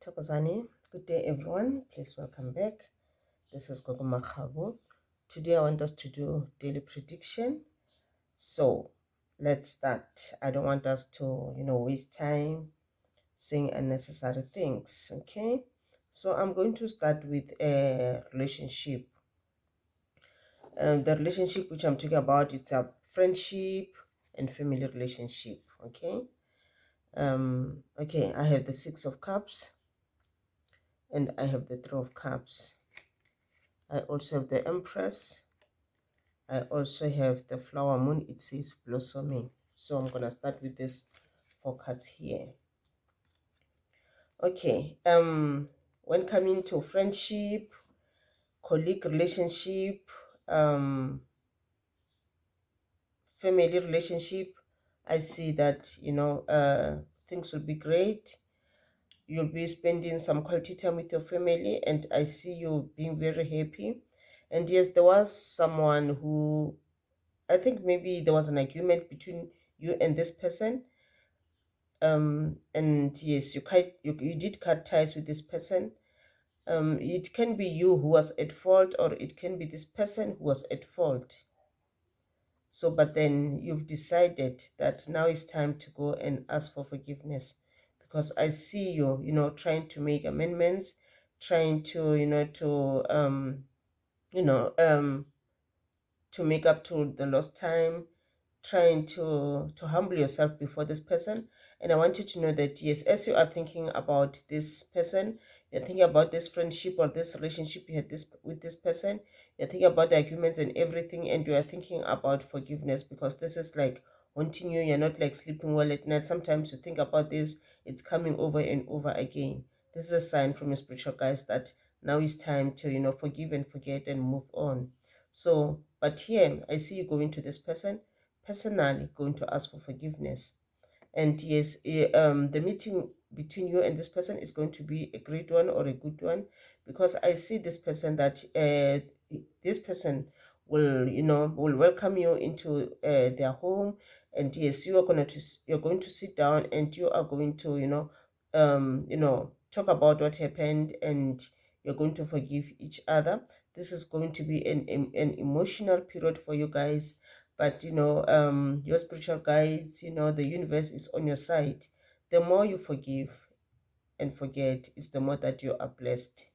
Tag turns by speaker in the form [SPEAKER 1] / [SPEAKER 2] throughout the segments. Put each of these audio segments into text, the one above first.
[SPEAKER 1] Thokozani. Good day, everyone. Please welcome back. This is Gogo Makhabu. Today, I want us to do daily prediction. So, let's start. I don't want us to, waste time saying unnecessary things. Okay. So, I'm going to start with a relationship. The relationship which I'm talking about, it's a friendship and family relationship. Okay. Okay. I have the Six of Cups. And I have the Three of Cups. I also have the Empress. I also have the Flower Moon. It says blossoming. So I'm going to start with this 4 cards here. Okay. When coming to friendship, colleague relationship, family relationship, I see that, things will be great. You'll be spending some quality time with your family, and I see you being very happy. And yes, there was someone who, I think maybe there was an argument between you and this person. And yes, you did cut ties with this person. It can be you who was at fault, or it can be this person who was at fault. So, but then you've decided that now it's time to go and ask for forgiveness, because I see you, trying to make amendments, trying to, to make up to the lost time, trying to humble yourself before this person. And I want you to know that, yes, as you are thinking about this person, you're thinking about this friendship or this relationship you had with this person, you're thinking about the arguments and everything, and you are thinking about forgiveness, because this is like haunting you. You're not like sleeping well at night. Sometimes you think about this, it's coming over and over again. This is a sign from your spiritual guides that now is time to, forgive and forget and move on. So, but here I see you going to this person personally, going to ask for forgiveness. And yes, the meeting between you and this person is going to be a great one or a good one, because I see this person that this person will welcome you into their home. And yes, you're going to sit down, and you are going to talk about what happened, and you're going to forgive each other. This is going to be an emotional period for you guys, but your spiritual guides, the universe is on your side. The more you forgive and forget, is the more that you are blessed.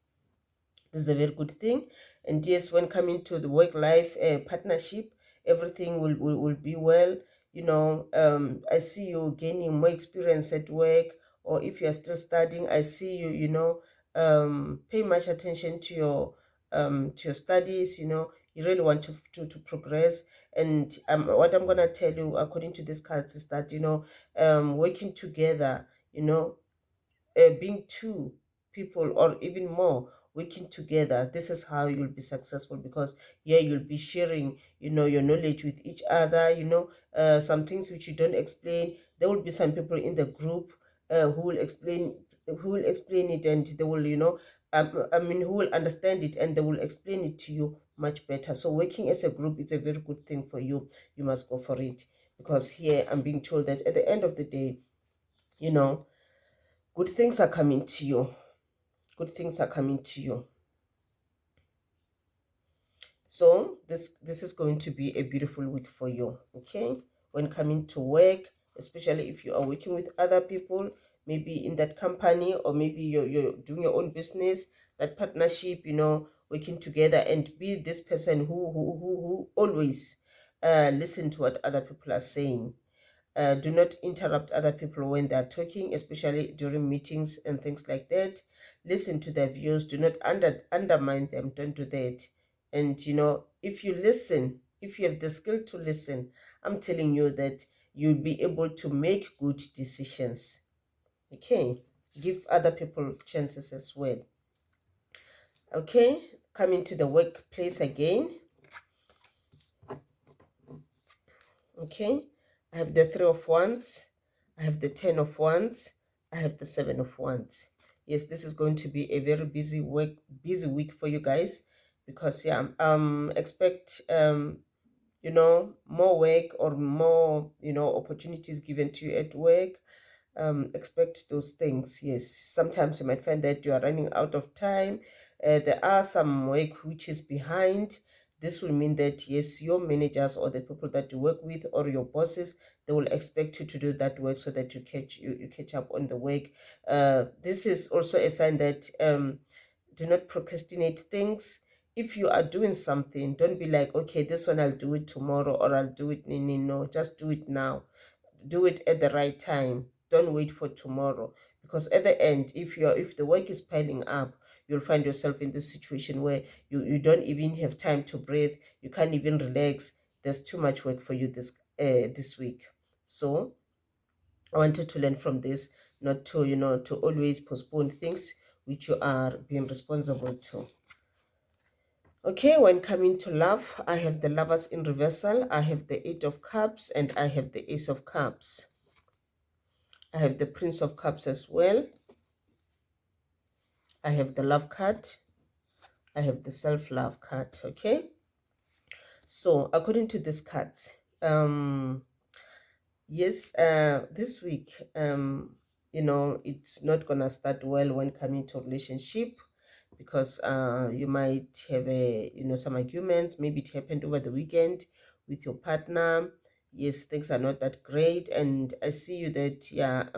[SPEAKER 1] This is a very good thing. And yes, when coming to the work life partnership, everything will be well. I see you gaining more experience at work, or if you are still studying, I see you pay much attention to your studies. You really want to progress. And what I'm gonna tell you, according to these cards, is that working together, being two people or even more working together, this is how you'll be successful, because you'll be sharing your knowledge with each other. Some things which you don't explain, there will be some people in the group who will explain it, and they will who will understand it, and they will explain it to you much better. So working as a group, it's a very good thing for you. You must go for it, because here I'm being told that at the end of the day, good things are coming to you. Good things are coming to you. So this is going to be a beautiful week for you, okay? When coming to work, especially if you are working with other people, maybe in that company, or maybe you're doing your own business, that partnership, working together, and be this person who always listen to what other people are saying. Do not interrupt other people when they are talking, especially during meetings and things like that. Listen to their views. Do not undermine them. Don't do that. And if you listen, if you have the skill to listen, I'm telling you that you'll be able to make good decisions. Okay, give other people chances as well. Okay, coming to the workplace again. Okay, I have the Three of Wands, I have the Ten of Wands, I have the Seven of Wands. Yes, this is going to be a very busy week for you guys, because expect more work, or more opportunities given to you at work. expect those things. Yes, sometimes you might find that you are running out of time. There are some work which is behind. This will mean that yes, your managers or the people that you work with or your bosses, they will expect you to do that work so that you catch up on the work. This is also a sign that do not procrastinate things. If you are doing something, don't be like, okay, this one I'll do it tomorrow or I'll do it. No, no, no, just do it now. Do it at the right time. Don't wait for tomorrow, because at the end, if the work is piling up, you'll find yourself in this situation where you don't even have time to breathe. You can't even relax. There's too much work for you this week. So I wanted to learn from this, not to to always postpone things which you are being responsible to. Okay, when coming to love, I have the lovers in reversal, I have the Eight of Cups, and I have the Ace of Cups. I have the Prince of Cups as well. I have the love card. I have the self-love card. Okay. So according to these cards, yes, this week, it's not gonna start well when coming to relationship, because you might have some arguments. Maybe it happened over the weekend with your partner. Yes, things are not that great, and I see you that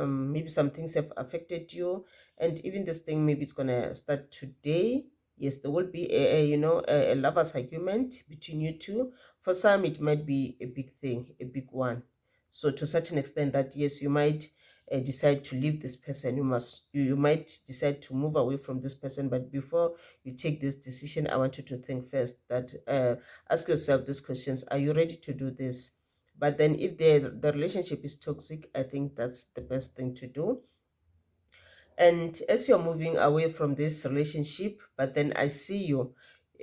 [SPEAKER 1] maybe some things have affected you, and even this thing, maybe it's gonna start today. Yes, there will be a lovers argument between you two. For some, it might be a big thing, a big one. So to such an extent that yes, you might decide to leave this person. You might decide to move away from this person. But before you take this decision, I want you to think first that ask yourself these questions: are you ready to do this? But then if the relationship is toxic, I think that's the best thing to do. And as you're moving away from this relationship, but then I see you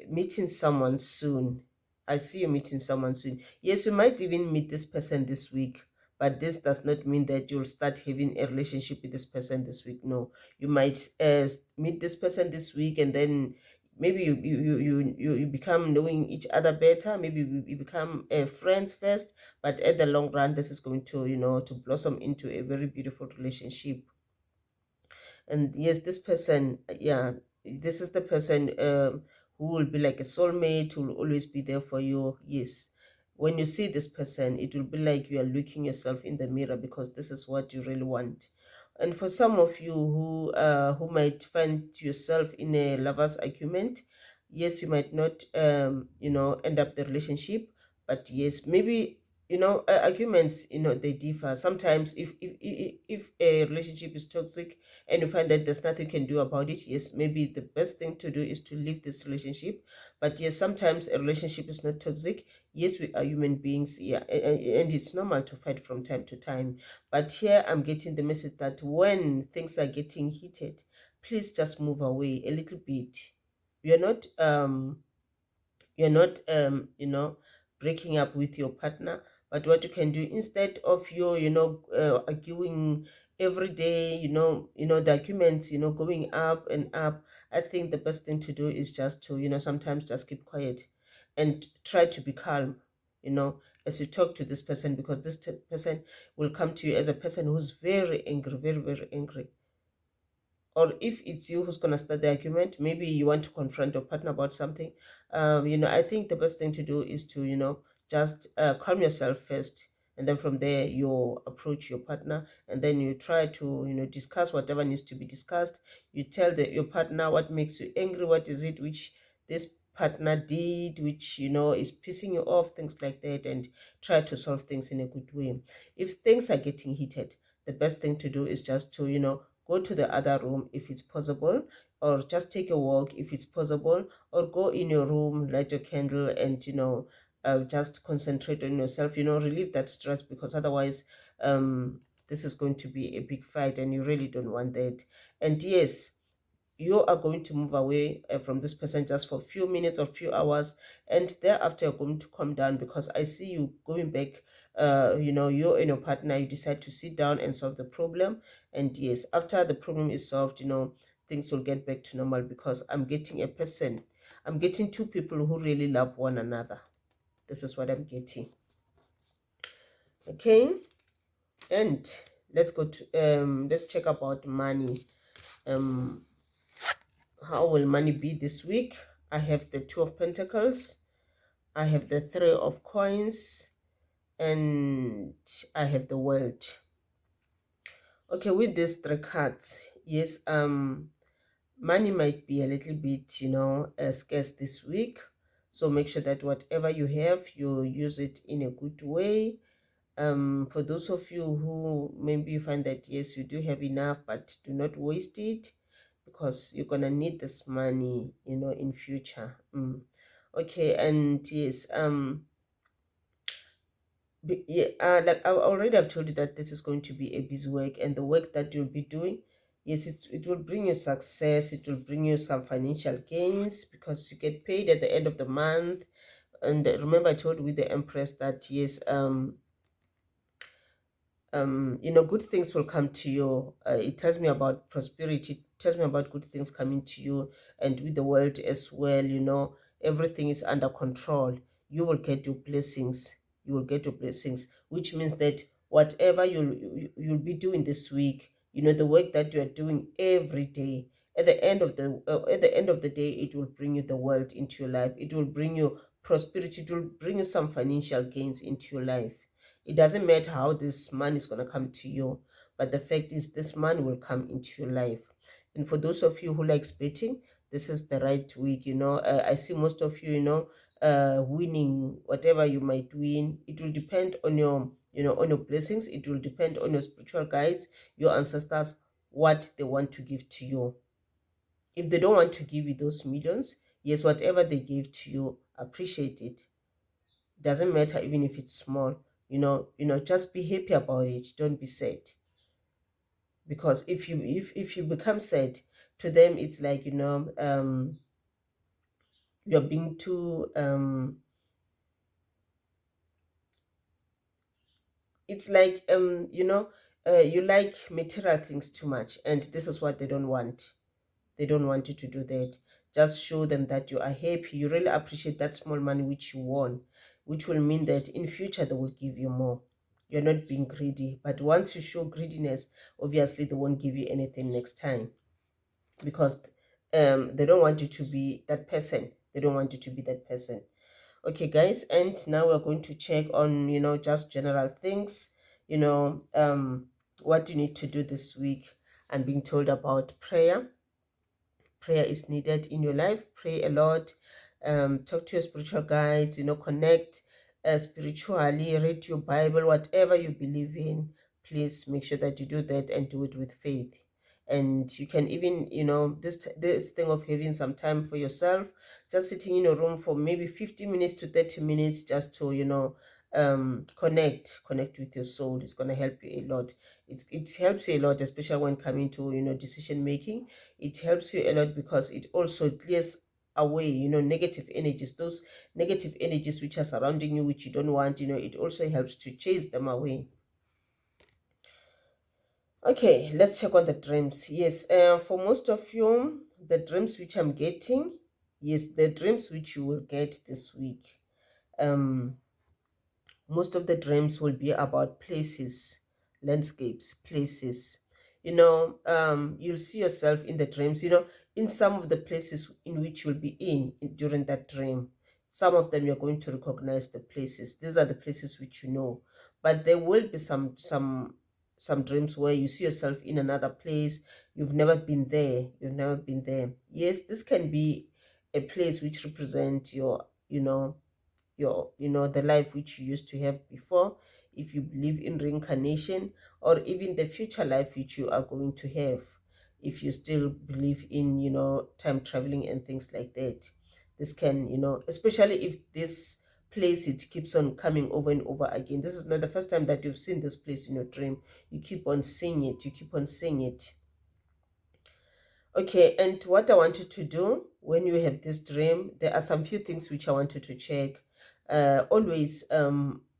[SPEAKER 1] meeting someone soon. I see you meeting someone soon. Yes, you might even meet this person this week, but this does not mean that you'll start having a relationship with this person this week. No, you might meet this person this week, and then maybe you become knowing each other better. Maybe you become friends first, but at the long run, this is going to to blossom into a very beautiful relationship. And yes, this person, yeah, this is the person who will be like a soulmate, who will always be there for you. Yes, when you see this person, it will be like you are looking yourself in the mirror, because this is what you really want. And for some of you who might find yourself in a lover's argument, yes, you might not end up the relationship, but yes, maybe arguments, they differ sometimes. If a relationship is toxic and you find that there's nothing you can do about it, yes, maybe the best thing to do is to leave this relationship. But yes, sometimes a relationship is not toxic. Yes, we are human beings, yeah, and it's normal to fight from time to time. But here I'm getting the message that when things are getting heated, please just move away a little bit. You're not breaking up with your partner, but what you can do, instead of you arguing every day, the arguments going up and up, I think the best thing to do is just to sometimes just keep quiet and try to be calm, as you talk to this person, because this person will come to you as a person who's very angry, very, very angry. Or if it's you who's going to start the argument, maybe you want to confront your partner about something. I think the best thing to do is to just calm yourself first, and then from there you approach your partner, and then you try to discuss whatever needs to be discussed. You tell your partner what makes you angry, what is it which this partner did which is pissing you off, things like that, and try to solve things in a good way. If things are getting heated, the best thing to do is just to go to the other room if it's possible, or just take a walk if it's possible, or go in your room, light your candle, and just concentrate on yourself, relieve that stress, because otherwise this is going to be a big fight, and you really don't want that. And yes, you are going to move away from this person just for a few minutes or few hours, and thereafter you're going to calm down, because I see you going back. You and your partner, you decide to sit down and solve the problem. And yes, after the problem is solved, things will get back to normal, because I'm getting two people who really love one another. This is what I'm getting. Okay. And let's go to let's check about money. um how will money be this week? I have the Two of Pentacles, I have the Three of Coins, and I have the World. Okay, with these three cards, yes, money might be a little bit, scarce this week. So make sure that whatever you have, you use it in a good way. For those of you who maybe you find that yes, you do have enough, but do not waste it, because you're gonna need this money, in future. Okay, and yes, yeah, like I already have told you that this is going to be a busy work, and the work that you'll be doing, yes, it will bring you success. It will bring you some financial gains because you get paid at the end of the month. And remember, I told you with the Empress that yes, good things will come to you. It tells me about prosperity, it tells me about good things coming to you, and with the World as well. Everything is under control. You will get your blessings. You will get your blessings, which means that whatever you'll be doing this week, the work that you are doing every day, at the end of the day, it will bring you the world into your life. It will bring you prosperity. It will bring you some financial gains into your life. It doesn't matter how this money is going to come to you, but the fact is this money will come into your life. And for those of you who like betting, this is the right week. I see most of you, winning whatever you might win. It will depend on your blessings. It will depend on your spiritual guides, your ancestors, what they want to give to you. If they don't want to give you those millions, yes, whatever they give to you, appreciate it. Doesn't matter even if it's small. Just be happy about it. Don't be sad, because if you become sad, to them it's like, you're being too it's like, you like material things too much, and this is what they don't want. They don't want you to do that. Just show them that you are happy. You really appreciate that small money which you won, which will mean that in future they will give you more. You're not being greedy. But once you show greediness, obviously they won't give you anything next time, because they don't want you to be that person. They don't want you to be that person. Okay, guys, and now we're going to check on, just general things, what you need to do this week. I'm being told about prayer. Prayer is needed in your life. Pray a lot. Talk to your spiritual guides, connect spiritually, read your Bible, whatever you believe in. Please make sure that you do that, and do it with faith. And you can even, this thing of having some time for yourself, just sitting in a room for maybe 50 minutes to 30 minutes, just to, connect with your soul. It's going to help you a lot. It helps you a lot, especially when coming to, decision making. It helps you a lot because it also clears away, negative energies, those negative energies which are surrounding you, which you don't want. It also helps to chase them away. Okay, let's check on the dreams. Yes, for most of you, the dreams which I'm getting, yes, the dreams which you will get this week, most of the dreams will be about places, landscapes, places. You'll see yourself in the dreams, in some of the places in which you'll be during that dream. Some of them you're going to recognize the places. These are the places which you know. But there will be some dreams where you see yourself in another place. You've never been there. You've never been there. Yes, this can be a place which represents the life which you used to have before, if you believe in reincarnation, or even the future life which you are going to have, if you still believe in time traveling and things like that. This can, especially if this place, it keeps on coming over and over again. This is not the first time that you've seen this place in your dream. You keep on seeing it, you keep on seeing it. Okay, and what I want you to do when you have this dream, there are some few things which I want you to check. Always,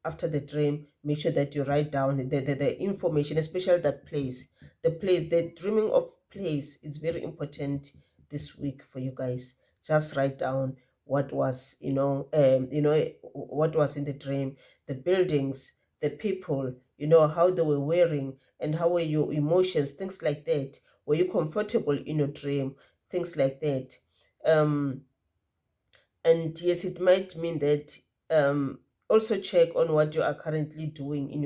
[SPEAKER 1] after the dream, make sure that you write down the information, especially that place. The dreaming of place is very important this week for you guys. Just write down what was, what was in the dream, the buildings, the people, how they were wearing, and how were your emotions, things like that. Were you comfortable in your dream? Things like that. And yes, it might mean that also check on what you are currently doing in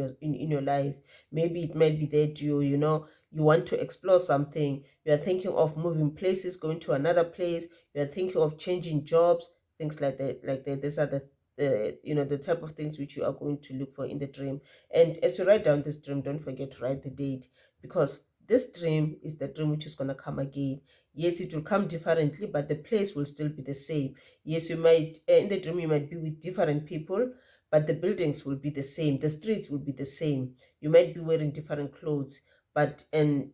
[SPEAKER 1] your life. Maybe it might be that you want to explore something. You are thinking of moving places, going to another place. You are thinking of changing jobs, things like that. Like that. These are the type of things which you are going to look for in the dream. And as you write down this dream, don't forget to write the date, because this dream is the dream which is going to come again. Yes, it will come differently, but the place will still be the same. Yes, you might, in the dream, you might be with different people, but the buildings will be the same. The streets will be the same. You might be wearing different clothes, but the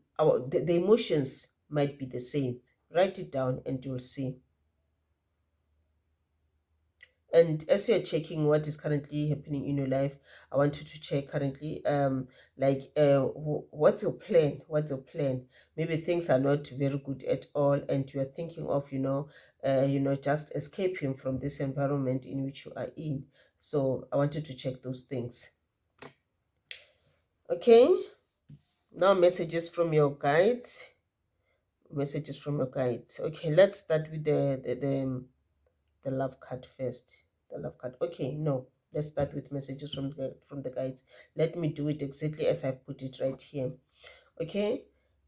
[SPEAKER 1] emotions might be the same. Write it down and you'll see. And as you're checking what is currently happening in your life, I want you to check currently, what's your plan? What's your plan? Maybe things are not very good at all, and you are thinking of, just escaping from this environment in which you are in. So I wanted to check those things. Okay, now messages from your guides. Messages from your guides. Okay, let's start with the love card first. The love card. Okay, no. Let's start with messages from the guides. Let me do it exactly as I've put it right here. Okay.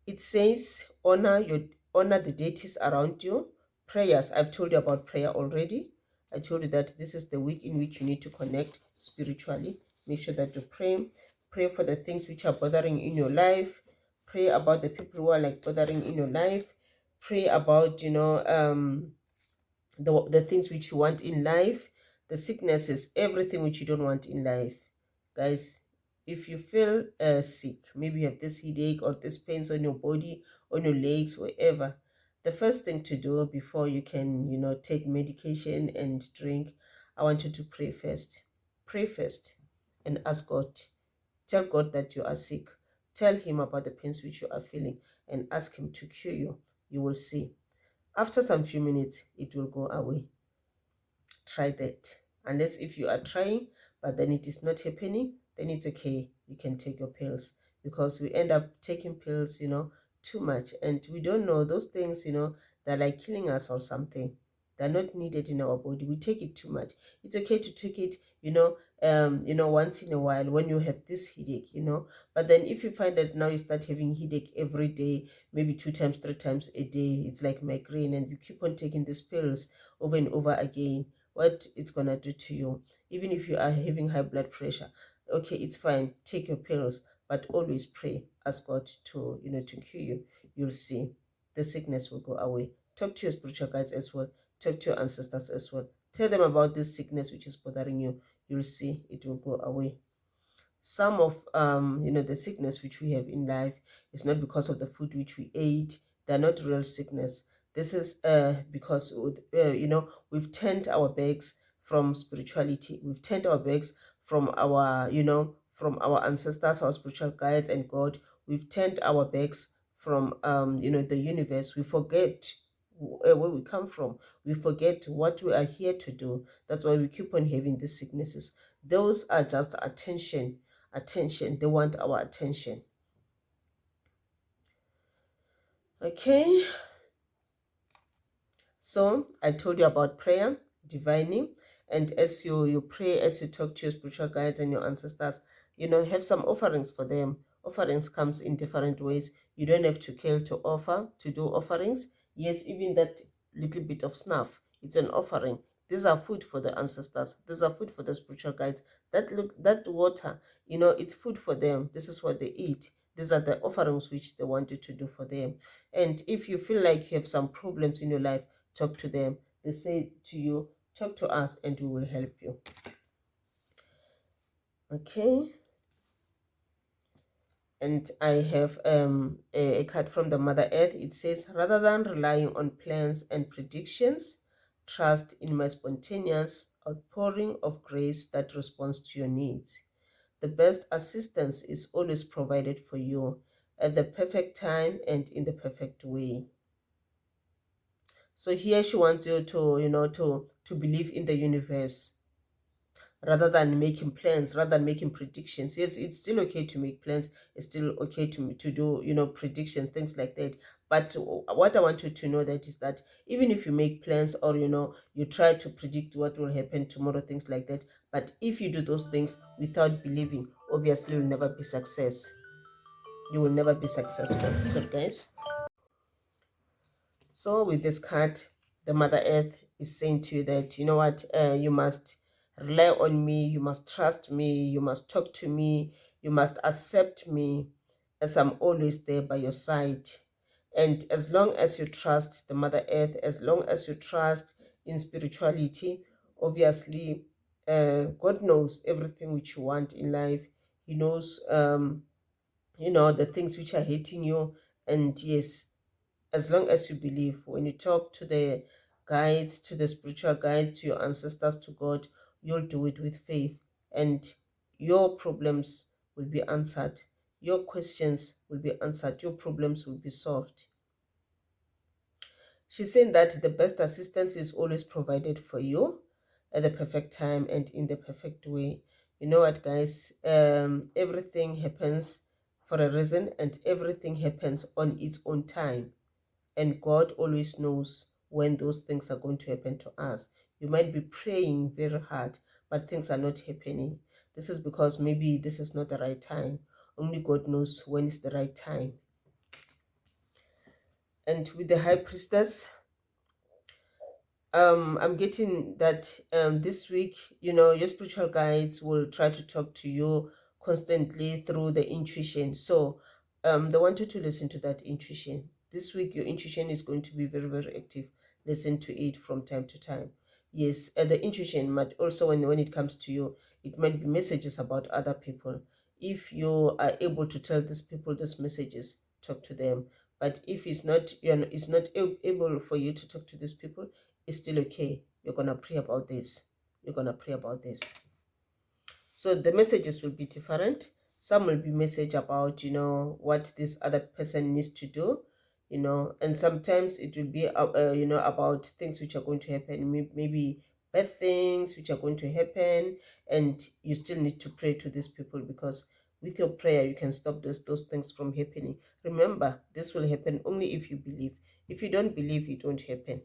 [SPEAKER 1] It says honor the deities around you. Prayers. I've told you about prayer already. I told you that this is the week in which you need to connect spiritually. Make sure that you pray. Pray for the things which are bothering in your life. Pray about the people who are like bothering in your life. Pray about the things which you want in life, the sicknesses, everything which you don't want in life. Guys, if you feel sick, maybe you have this headache or this pains on your body, on your legs, wherever, the first thing to do before you can, take medication and drink, I want you to pray first. Pray first and ask God. Tell God that you are sick. Tell him about the pains which you are feeling and ask him to cure you. You will see. After some few minutes, it will go away. Try that. Unless if you are trying, but then it is not happening, then it's okay. You can take your pills, because we end up taking pills, too much. And we don't know those things, they're like killing us or something. They're not needed in our body. We take it too much. It's okay to take it, once in a while when you have this headache, But then if you find that now you start having headache every day, maybe 2 times, 3 times a day, it's like migraine, and you keep on taking these pills over and over again, what it's gonna do to you. Even if you are having high blood pressure, okay, it's fine, take your pills, but always pray, ask God to to cure you. You'll see the sickness will go away. Talk to your spiritual guides as well. Talk to your ancestors as well. Tell them about this sickness which is bothering you. You'll see it will go away. Some of the sickness which we have in life is not because of the food which we ate. They're not real sickness. This is because we've turned our backs from spirituality. We've turned our backs from our ancestors, our spiritual guides, and God. We've turned our backs from the universe. We forget where we come from. We forget what we are here to do. That's why we keep on having these sicknesses. Those are just attention. They want our attention. Okay, so I told you about prayer, divining, and as you pray, as you talk to your spiritual guides and your ancestors, have some offerings for them. Offerings comes in different ways. You don't have to kill to do offerings. Yes, even that little bit of snuff, it's an offering. These are food for the ancestors. These are food for the spiritual guides. That water, it's food for them. This is what they eat. These are the offerings which they want you to do for them. And if you feel like you have some problems in your life, talk to them. They say to you, talk to us and we will help you. Okay. And I have a card from the Mother Earth. It says, rather than relying on plans and predictions, trust in my spontaneous outpouring of grace that responds to your needs. The best assistance is always provided for you at the perfect time and in the perfect way. So here she wants you to, to believe in the universe. rather than making plans, rather than making predictions. Yes, it's still okay to make plans. It's still okay to do, prediction, things like that. But what I want you to know that is that even if you make plans, or, you try to predict what will happen tomorrow, things like that. But if you do those things without believing, obviously you'll never be success. You will never be successful. So guys, so with this card, the Mother Earth is saying to you that, you know what, you must rely on me, you must trust me, you must talk to me, you must accept me, as I'm always there by your side. And as long as you trust the Mother Earth, as long as you trust in spirituality, obviously, God knows everything which you want in life. He knows, the things which are hating you. And yes, as long as you believe, when you talk to the guides, to the spiritual guides, to your ancestors, to God, you'll do it with faith, and your problems will be answered. Your questions will be answered. Your problems will be solved. She's saying that the best assistance is always provided for you at the perfect time and in the perfect way. You know what, guys? Everything happens for a reason, and everything happens on its own time. And God always knows when those things are going to happen to us. You might be praying very hard, but things are not happening. This is because maybe this is not the right time. Only God knows when is the right time. And with the High Priestess, I'm getting that this week, your spiritual guides will try to talk to you constantly through the intuition. So they want you to listen to that intuition. This week, your intuition is going to be very, very active. Listen to it from time to time. Yes, the intuition might also, when it comes to you, it might be messages about other people. If you are able to tell these people these messages, talk to them. But if it's not able for you to talk to these people, it's still okay. You're going to pray about this. You're going to pray about this. So the messages will be different. Some will be message about, what this other person needs to do, and sometimes it will be, about things which are going to happen, maybe bad things which are going to happen, and you still need to pray to these people, because with your prayer, you can stop those things from happening. Remember, this will happen only if you believe. If you don't believe, it won't happen.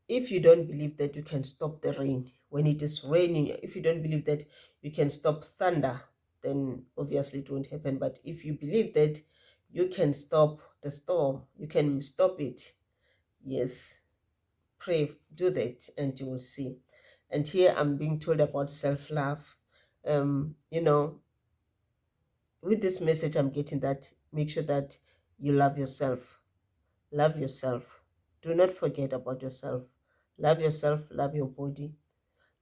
[SPEAKER 1] If you don't believe that you can stop the rain when it is raining, if you don't believe that you can stop thunder, then obviously it won't happen. But if you believe that you can stop the storm, you can stop it, yes, pray, do that, and you will see. And here I'm being told about self-love. With this message, I'm getting that make sure that you love yourself. Love yourself. Do not forget about yourself. Love yourself, love your body.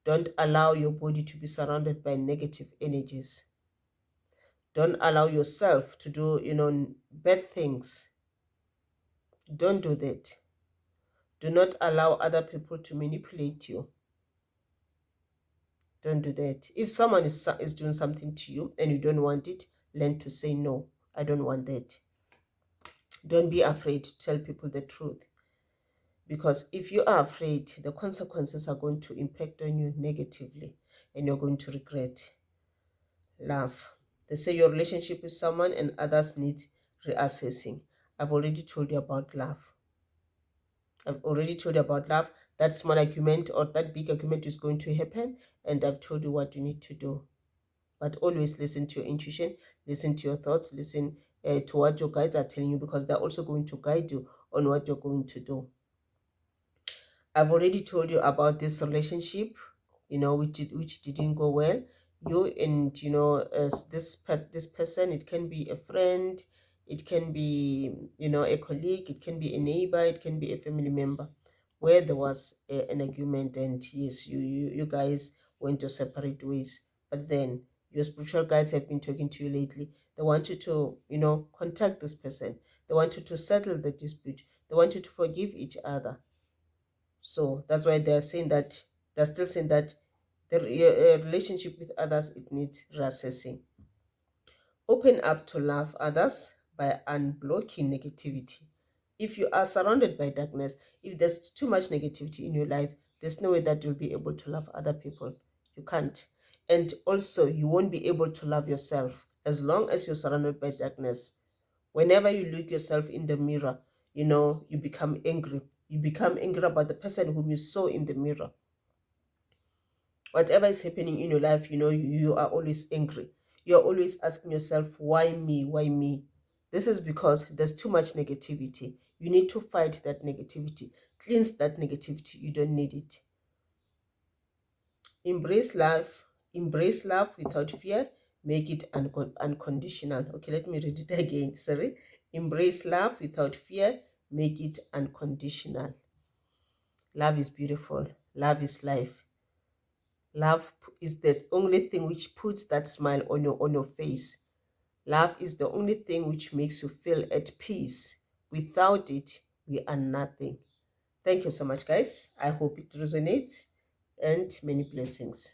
[SPEAKER 1] Don't allow your body to be surrounded by negative energies. Don't allow yourself to do, bad things. Don't do that. Do not allow other people to manipulate you. Don't do that. If someone is doing something to you and you don't want it, learn to say no. I don't want that. Don't be afraid to tell people the truth. Because if you are afraid, the consequences are going to impact on you negatively, and you're going to regret. Love. They say your relationship with someone and others need reassessing. I've already told you about love. I've already told you about love. That small argument or that big argument is going to happen, and I've told you what you need to do. But always listen to your intuition, listen to your thoughts, listen to what your guides are telling you, because they're also going to guide you on what you're going to do. I've already told you about this relationship, which didn't go well. You and this person, it can be a friend, it can be a colleague, it can be a neighbor, it can be a family member, where there was an argument, and yes, you guys went your separate ways. But then your spiritual guides have been talking to you lately. They want you to contact this person. They want you to settle the dispute. They want you to forgive each other. So that's why they're still saying that the relationship with others, it needs reassessing. Open up to love others by unblocking negativity. If you are surrounded by darkness, if there's too much negativity in your life, there's no way that you'll be able to love other people. You can't. And also, you won't be able to love yourself as long as you're surrounded by darkness. Whenever you look yourself in the mirror, you become angry. You become angry about the person whom you saw in the mirror. Whatever is happening in your life, you are always angry. You're always asking yourself, why me? Why me? This is because there's too much negativity. You need to fight that negativity. Cleanse that negativity. You don't need it. Embrace love. Embrace love without fear. Make it unconditional. Okay, let me read it again. Sorry. Embrace love without fear. Make it unconditional. Love is beautiful. Love is life. Love is the only thing which puts that smile on your face. Love is the only thing which makes you feel at peace. Without it, we are nothing. Thank you so much, guys. I hope it resonates, and many blessings.